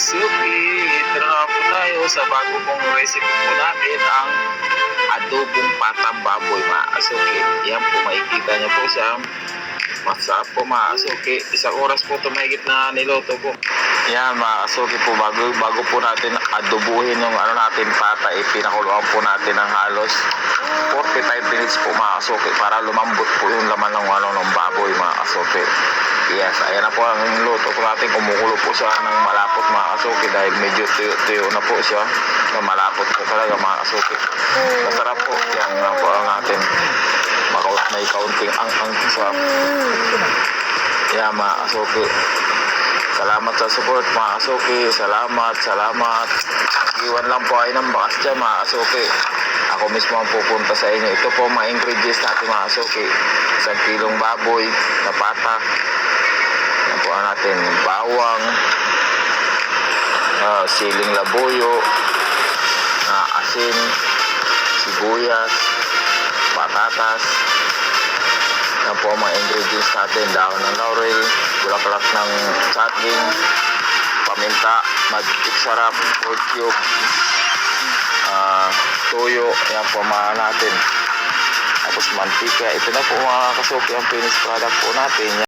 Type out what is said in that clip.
kasuki, ito na po tayo sa bago pong recipe po natin, ang adobong patang baboy mga kasuki. Yan po, makikita niyo po siya. Masarap po mga kasuki. Isang oras po ito mahigit na niloto po. Yan mga kasuki po, bago po natin adobuhin yung natin pata, pinakuluan po natin ng halos 45 minutes po mga kasuki para lumambot po yung laman ng baboy mga kasuki. Yes, ayan na po ang luto po natin. Kumukulo po siya ng malapot mga kasuki dahil medyo tuyo na po siya. Malapot po talaga mga kasuki. Masarap po. Yan na po ang natin. May kaunting ang sa yan mga kasuki. Salamat sa support mga kasuki. Salamat. Iwan lang po kayo ng bakas dyan mga kasuki. Ako mismo ang pupunta sa inyo. Ito po mga ingredients natin mga kasuki. 1 kilong baboy na pata. Yan po natin bawang, siling labuyo, asin, sibuyas, patatas. Yan po ang mga ingredients natin. Dahon ng laurel, bulaklak ng saging, paminta, magic sarap, pork cube, toyo. Yan po mga natin. Tapos mantika. Ito na po mga kasuki ang finished product po natin.